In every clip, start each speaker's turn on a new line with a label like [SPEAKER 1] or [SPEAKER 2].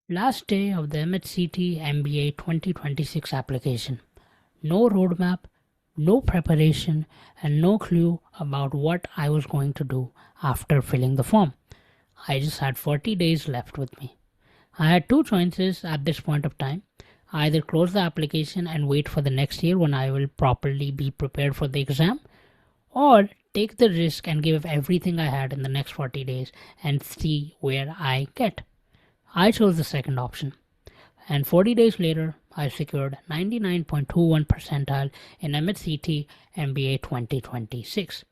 [SPEAKER 1] Last day of the MH-CET MBA 2026 application. No roadmap, no preparation, and no clue about what I was going to do after filling the form. I just had 40 days left with me. I had two choices at this point of time. Either close the application and wait for the next year when I will properly be prepared for the exam, or take the risk and give everything I had in the next 40 days and see where I get. I chose the second option, and 40 days later, I secured 99.21 percentile in MH-CET MBA 2026.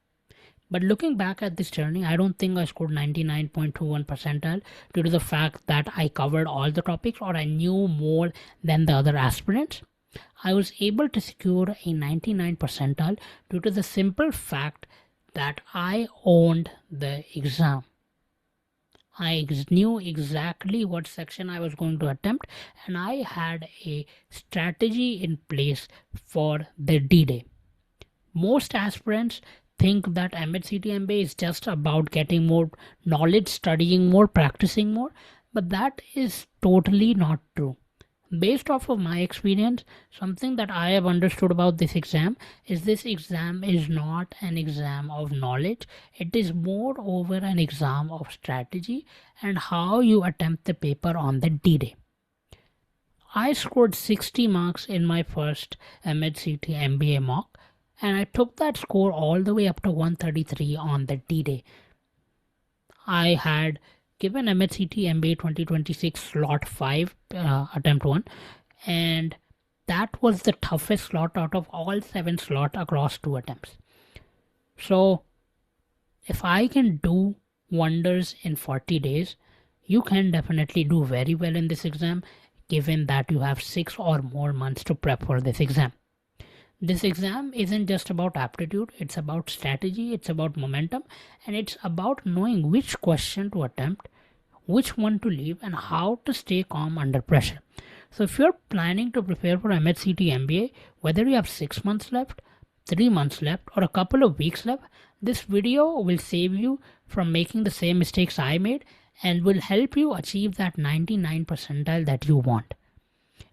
[SPEAKER 1] But looking back at this journey, I don't think I scored 99.21 percentile due to the fact that I covered all the topics or I knew more than the other aspirants. I was able to secure a 99 percentile due to the simple fact that I owned the exam. I knew exactly what section I was going to attempt, and I had a strategy in place for the D-Day. Most aspirants think that MH-CET MBA is just about getting more knowledge, studying more, practicing more, but that is totally not true. Based off of my experience, something that I have understood about this exam is not an exam of knowledge. It is more over an exam of strategy and how you attempt the paper on the D-Day. I scored 60 marks in my first MH-CET MBA mock, and I took that score all the way up to 133 on the D-Day. I had given MH-CET MBA 2026 slot 5 attempt 1, and that was the toughest slot out of all 7 slots across 2 attempts. So if I can do wonders in 40 days, you can definitely do very well in this exam, given that you have 6 or more months to prep for this exam. This exam isn't just about aptitude, it's about strategy, it's about momentum, and it's about knowing which question to attempt, which one to leave, and how to stay calm under pressure. So if you're planning to prepare for MH-CET MBA, whether you have 6 months left, 3 months left, or a couple of weeks left, this video will save you from making the same mistakes I made and will help you achieve that 99 percentile that you want.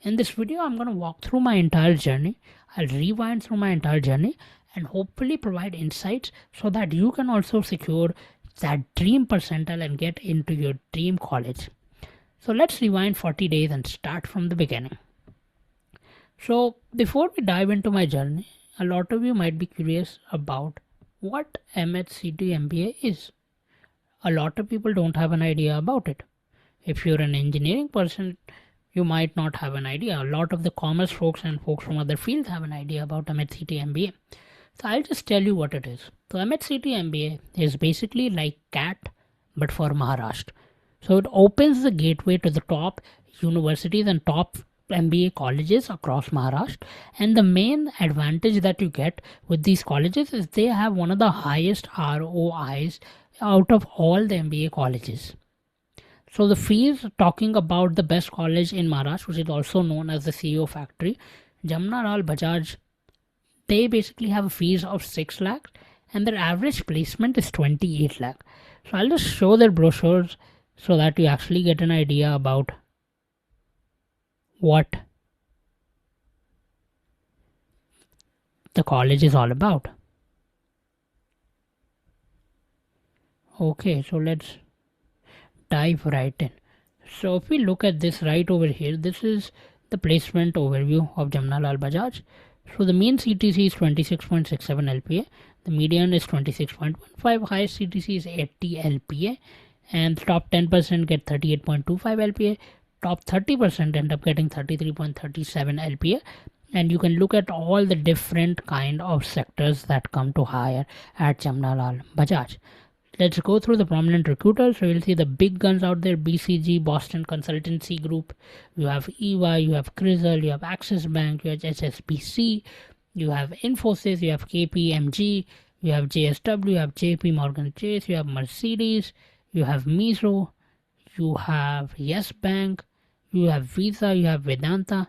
[SPEAKER 1] In this video, I'm going to walk through my entire journey. I'll rewind through my entire journey and hopefully provide insights so that you can also secure that dream percentile and get into your dream college. So let's rewind 40 days and start from the beginning. So before we dive into my journey, a lot of you might be curious about what MH-CET MBA is. A lot of people don't have an idea about it. If you're an engineering person, you might not have an idea. A lot of the commerce folks and folks from other fields have an idea about MH-CET MBA. So I'll just tell you what it is. So MH-CET MBA is basically like CAT but for Maharashtra. So it opens the gateway to the top universities and top MBA colleges across Maharashtra. And the main advantage that you get with these colleges is they have one of the highest ROIs out of all the MBA colleges. So the fees, talking about the best college in Maharashtra, which is also known as the CEO factory, Jamnalal Bajaj, they basically have a fees of 6 lakh and their average placement is 28 lakh. So I'll just show their brochures so that you actually get an idea about what the college is all about. Okay, so let's dive right in. So if we look at this right over here, this is the placement overview of Jamnalal Bajaj. So the mean CTC is 26.67 LPA, the median is 26.15, highest CTC is 80 LPA, and the top 10% get 38.25 LPA, top 30% end up getting 33.37 LPA, and you can look at all the different kind of sectors that come to hire at Jamnalal Bajaj. Let's go through the prominent recruiters. So you'll see the big guns out there: BCG, Boston Consultancy Group. You have EY, you have Crizzle, you have Axis Bank, you have HSBC, you have Infosys, you have KPMG, you have JSW, you have JP Morgan Chase, you have Mercedes, you have Mizo, you have Yes Bank, you have Visa, you have Vedanta.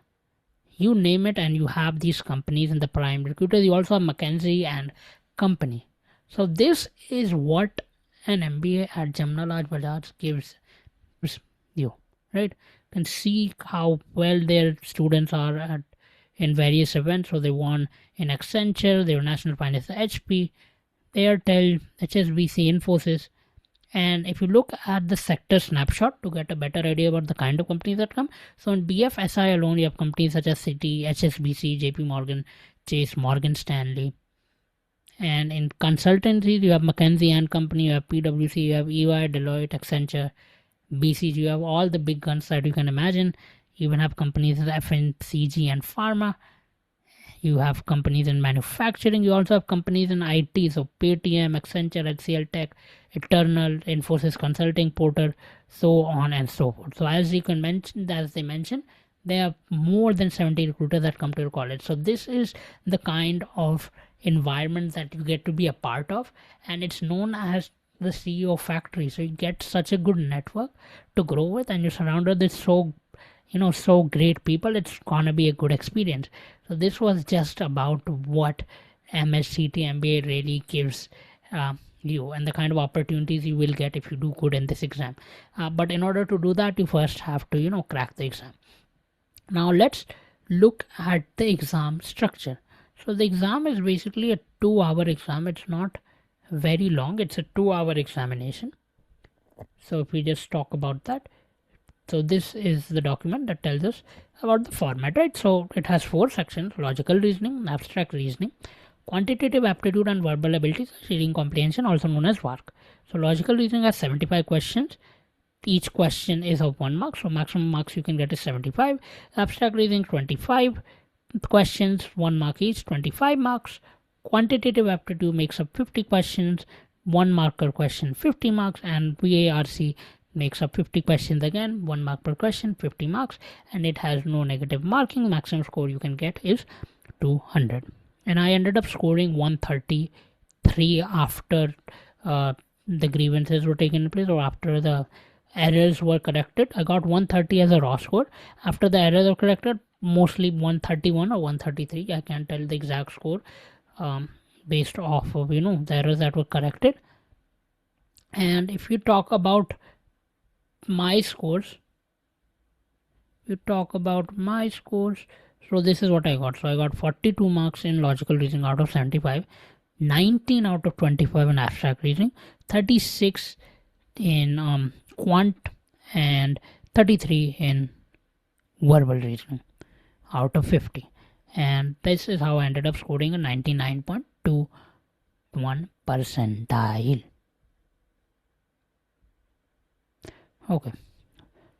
[SPEAKER 1] You name it, and you have these companies in the prime recruiters. You also have McKinsey and company. So this is what an MBA at Jamnalal Bajaj gives you, right? can see how well their students are in various events. So they won in Accenture, they were National Finance HP, Airtel, HSBC, Infosys. And if you look at the sector snapshot to get a better idea about the kind of companies that come, so in BFSI alone, you have companies such as Citi, HSBC, JP Morgan, Chase, Morgan Stanley. And in consultancies, you have McKinsey and Company, you have PwC, you have EY, Deloitte, Accenture, BCG, you have all the big guns that you can imagine. You even have companies like FMCG and pharma. You have companies in manufacturing. You also have companies in IT. So Paytm, Accenture, HCL Tech, Eternal, Infosys Consulting, Porter, so on and so forth. So as they mentioned, there are more than 70 recruiters that come to your college. So this is the kind of environment that you get to be a part of, and it's known as the CEO factory. So you get such a good network to grow with, and you're surrounded with so great people. It's gonna be a good experience. So this was just about what MH-CET MBA really gives you, and the kind of opportunities you will get if you do good in this exam. But in order to do that, you first have to crack the exam. Now let's look at the exam structure. So the exam is basically a 2-hour exam. It's not very long. It's a 2-hour examination. So if we just talk about that, so this is the document that tells us about the format, right? So it has 4 sections: logical reasoning, abstract reasoning, quantitative aptitude and verbal abilities, reading comprehension, also known as VARC. So logical reasoning has 75 questions. Each question is of 1 mark, so maximum marks you can get is 75. Abstract reasoning 25 questions, 1 mark each, 25 marks. Quantitative aptitude makes up 50 questions, 1 mark per question, 50 marks, and VARC makes up 50 questions again, 1 mark per question, 50 marks, and it has no negative marking. Maximum score you can get is 200. And I ended up scoring 133 after the grievances were taken place, or after the errors were corrected. I got 130 as a raw score. After the errors were corrected, mostly 131 or 133. I can't tell the exact score based off of the errors that were corrected. And if you talk about my scores, so this is what I got. So I got 42 marks in logical reasoning out of 75, 19 out of 25 in abstract reasoning, 36 in quant, and 33 in verbal reasoning out of 50. And this is how I ended up scoring a 99.21 percentile. Okay,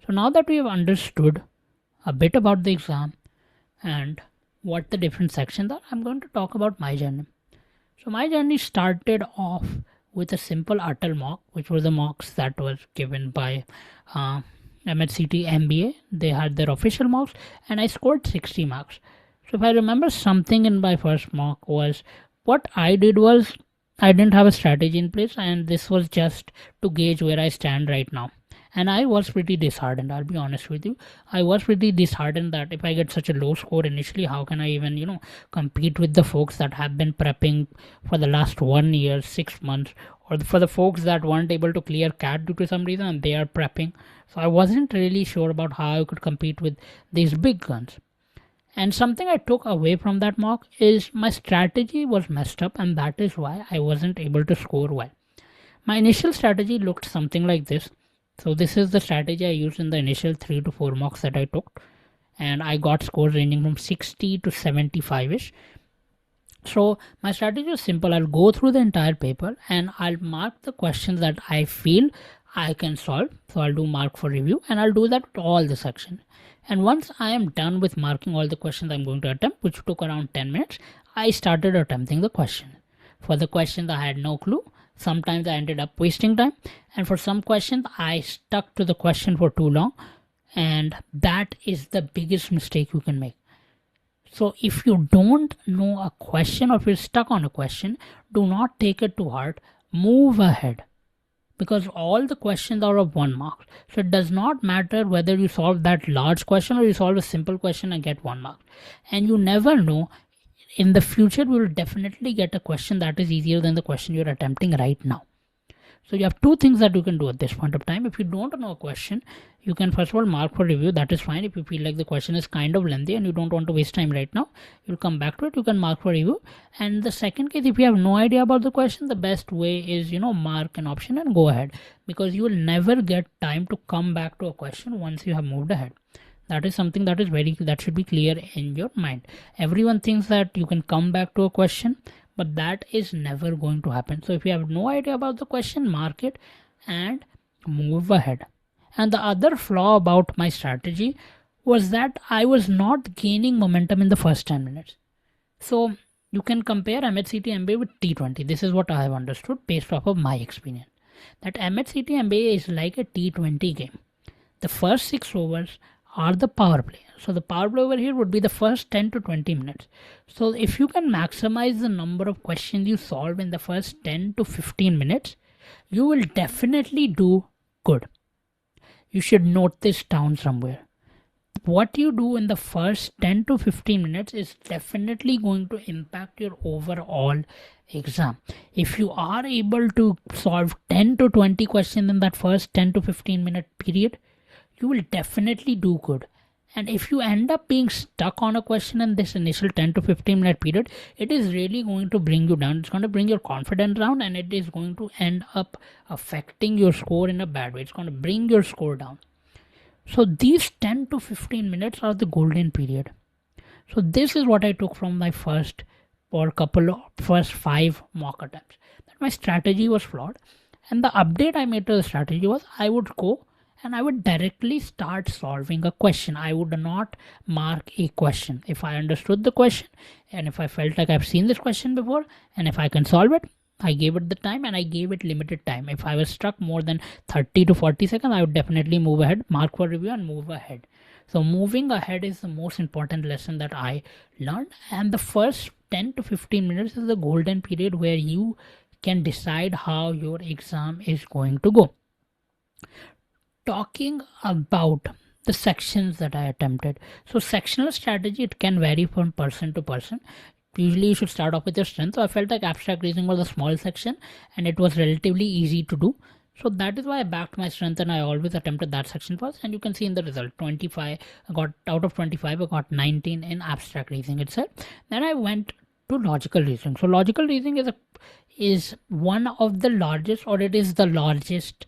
[SPEAKER 1] so now that we have understood a bit about the exam and what the different sections are, I'm going to talk about my journey. So my journey started off with a simple Atal mock, which was the mocks that was given by MH-CET MBA. They had their official mocks, and I scored 60 marks. So if I remember something in my first mock was, what I did was I didn't have a strategy in place, and this was just to gauge where I stand right now. And I was pretty disheartened, I'll be honest with you. I was pretty disheartened that if I get such a low score initially, how can I even, compete with the folks that have been prepping for the last 1 year, 6 months, or for the folks that weren't able to clear CAT due to some reason and they are prepping. So I wasn't really sure about how I could compete with these big guns. And something I took away from that mock is my strategy was messed up, and that is why I wasn't able to score well. My initial strategy looked something like this. So this is the strategy I used in the initial 3 to 4 mocks that I took, and I got scores ranging from 60 to 75ish. So my strategy was simple. I'll go through the entire paper and I'll mark the questions that I feel I can solve. So I'll do mark for review, and I'll do that with all the sections. And once I am done with marking all the questions I'm going to attempt, which took around 10 minutes, I started attempting the question. For the questions I had no clue. Sometimes I ended up wasting time, and for some questions I stuck to the question for too long, and that is the biggest mistake you can make. So if you don't know a question, or if you're stuck on a question, do not take it to heart. Move ahead, because all the questions are of 1 mark. So it does not matter whether you solve that large question or you solve a simple question and get 1 mark. And you never know, in the future we will definitely get a question that is easier than the question you're attempting right now. So you have two things that you can do at this point of time. If you don't know a question, you can first of all mark for review. That is fine. If you feel like the question is kind of lengthy and you don't want to waste time right now, you'll come back to it. You can mark for review. And the second case, if you have no idea about the question, the best way is, mark an option and go ahead, because you will never get time to come back to a question once you have moved ahead. That is something that should be clear in your mind. Everyone thinks that you can come back to a question, but that is never going to happen. So if you have no idea about the question, mark it and move ahead. And the other flaw about my strategy was that I was not gaining momentum in the first 10 minutes. So you can compare MH-CET MBA with T20. This is what I have understood based off of my experience. That MH-CET MBA is like a T20 game. The first 6 overs are the power play. So the power play over here would be the first 10 to 20 minutes. So if you can maximize the number of questions you solve in the first 10 to 15 minutes, you will definitely do good. You should note this down somewhere. What you do in the first 10 to 15 minutes is definitely going to impact your overall exam. If you are able to solve 10 to 20 questions in that first 10 to 15 minute period, you will definitely do good. And if you end up being stuck on a question in this initial 10 to 15 minute period, it is really going to bring you down. It's going to bring your confidence down, and it is going to end up affecting your score in a bad way. It's going to bring your score down. So these 10 to 15 minutes are the golden period. So this is what I took from my first 5 mock attempts. That my strategy was flawed. And the update I made to the strategy was I would go and I would directly start solving a question. I would not mark a question. If I understood the question and if I felt like I've seen this question before and if I can solve it, I gave it the time and I gave it limited time. If I was stuck more than 30 to 40 seconds, I would definitely move ahead, mark for review and move ahead. So moving ahead is the most important lesson that I learned. And the first 10 to 15 minutes is the golden period where you can decide how your exam is going to go. Talking about the sections that I attempted. So sectional strategy, it can vary from person to person. Usually you should start off with your strength. So I felt like abstract reasoning was a small section and it was relatively easy to do. So that is why I backed my strength and I always attempted that section first. And you can see in the result, 25, I got out of 25, I got 19 in abstract reasoning itself. Then I went to logical reasoning. So logical reasoning is one of the largest, or it is the largest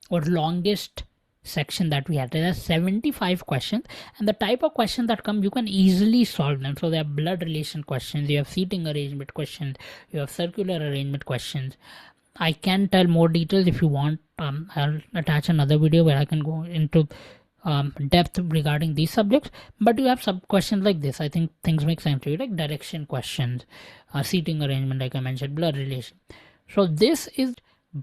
[SPEAKER 1] or longest section that we had. There are 75 questions, and the type of questions that come, you can easily solve them. So there are blood relation questions, you have seating arrangement questions, you have circular arrangement questions. I can tell more details if you want. I'll attach another video where I can go into depth regarding these subjects, but you have sub questions like this. I think things make sense to you, like direction questions, seating arrangement, like I mentioned, blood relation. So this is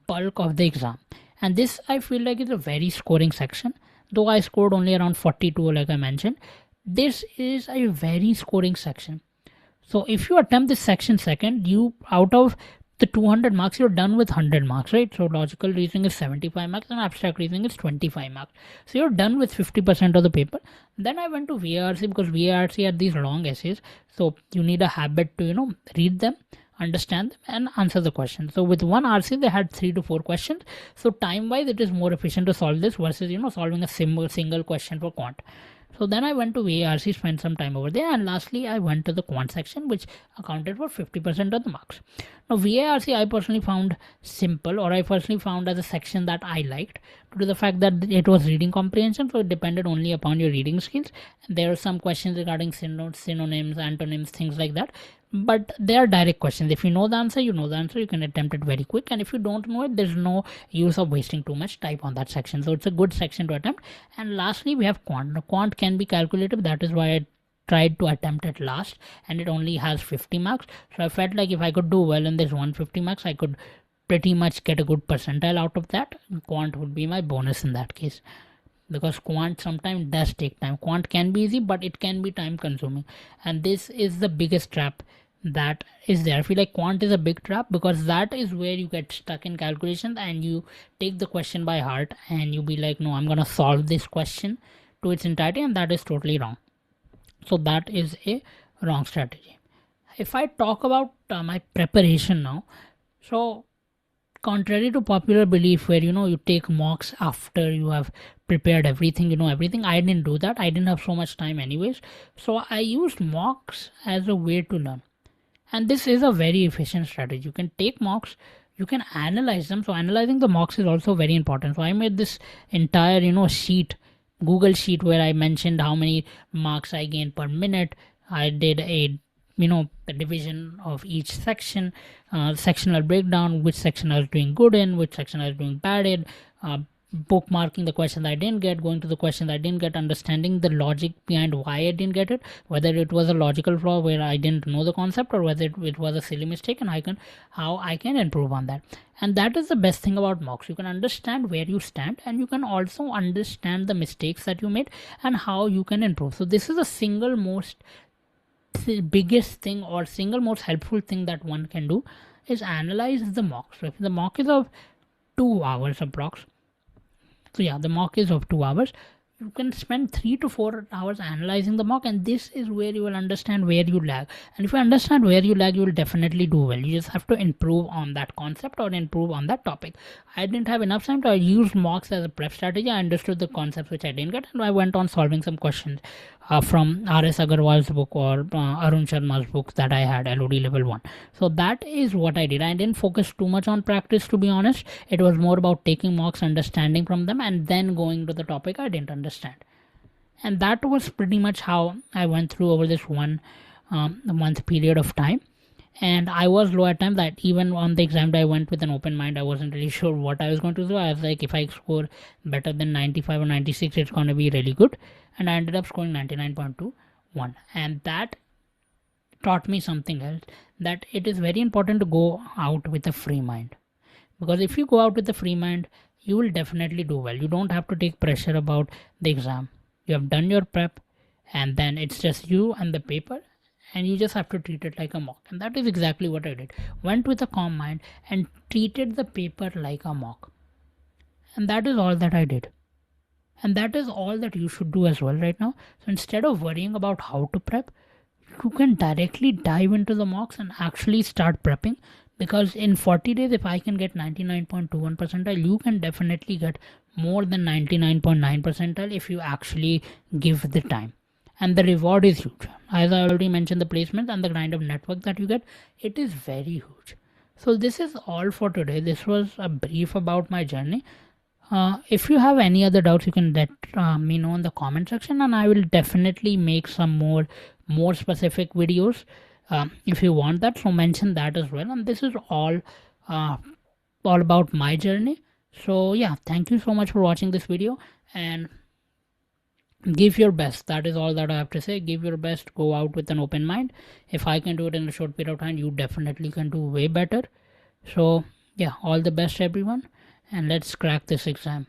[SPEAKER 1] bulk of the exam. And this I feel like is a very scoring section. Though I scored only around 42 like I mentioned, this is a very scoring section. So if you attempt this section second, you out of the 200 marks, you're done with 100 marks, right? So logical reasoning is 75 marks and abstract reasoning is 25 marks. So you're done with 50% of the paper. Then I went to VARC because VARC had these long essays. So you need a habit to, read them, understand them and answer the question. So with one RC they had 3 to 4 questions. So time wise it is more efficient to solve this versus solving a single question for quant. So then I went to VARC, spent some time over there, and lastly I went to the quant section, which accounted for 50% of the marks. Now VARC I personally found simple, or I personally found as a section that I liked due to the fact that it was reading comprehension, so it depended only upon your reading skills. There are some questions regarding synonyms, antonyms, things like that. But they are direct questions. If you know the answer, you can attempt it very quick. And if you don't know it, there's no use of wasting too much time on that section. So it's a good section to attempt. And lastly, we have quant. Now, quant can be calculated. That is why I tried to attempt it last. And it only has 50 marks. So I felt like if I could do well in this 150 marks, I could pretty much get a good percentile out of that. Quant would be my bonus in that case. Because quant sometimes does take time. Quant can be easy, but it can be time consuming. And this is the biggest trap that is there. I feel like quant is a big trap because that is where you get stuck in calculations and you take the question by heart and you be like, no, I'm gonna solve this question to its entirety, and that is totally wrong. So that is a wrong strategy. If I talk about my preparation now, so contrary to popular belief where you take mocks after you have prepared everything, everything, I didn't do that. I didn't have so much time anyways, so I used mocks as a way to learn. And this is a very efficient strategy. You can take mocks, you can analyze them. So analyzing the mocks is also very important. So I made this entire sheet, Google sheet, where I mentioned how many marks I gained per minute. I did a the division of each section, sectional breakdown, which section I was doing good in, which section I was doing bad in, bookmarking the questions I didn't get, going to the questions I didn't get, understanding the logic behind why I didn't get it, whether it was a logical flaw where I didn't know the concept, or whether it was a silly mistake, and how I can improve on that. And that is the best thing about mocks. You can understand where you stand, and you can also understand the mistakes that you made and how you can improve. So this is the single most biggest thing or single most helpful thing that one can do, is analyze the mock. So if the mock is of 2 hours approx, so yeah, the mock is of 2 hours, you can spend 3 to 4 hours analyzing the mock, and this is where you will understand where you lag. And if you understand where you lag, you will definitely do well. You just have to improve on that concept or improve on that topic. I didn't have enough time, so I used mocks as a prep strategy. I understood the concepts which I didn't get, and I went on solving some questions from R.S. Agarwal's book or Arun Sharma's book that I had, LOD level 1. So that is what I did. I didn't focus too much on practice, to be honest. It was more about taking mocks, understanding from them, and then going to the topic I didn't understand. And that was pretty much how I went through over this 1 month period of time. And I was low at time, that even on the exam day I went with an open mind. I wasn't really sure what I was going to do. I was like, if I score better than 95 or 96, it's going to be really good. And I ended up scoring 99.21. And that taught me something else, that it is very important to go out with a free mind. Because if you go out with a free mind, you will definitely do well. You don't have to take pressure about the exam. You have done your prep, and then it's just you and the paper, and you just have to treat it like a mock. And that is exactly what I did. Went with a calm mind and treated the paper like a mock. And that is all that I did. And that is all that you should do as well right now. So instead of worrying about how to prep, you can directly dive into the mocks and actually start prepping. Because in 40 days, if I can get 99.21 percentile, you can definitely get more than 99.9 percentile if you actually give the time. And the reward is huge. As I already mentioned, the placement and the kind of network that you get, it is very huge. So this is all for today. This was a brief about my journey. If you have any other doubts, you can let me know in the comment section, and I will definitely make some more specific videos if you want that. So mention that as well. And this is all about my journey. So yeah, thank you so much for watching this video, and give your best. That is all that I have to say. Give your best. Go out with an open mind. If I can do it in a short period of time, you definitely can do way better. So yeah, all the best everyone, and let's crack this exam.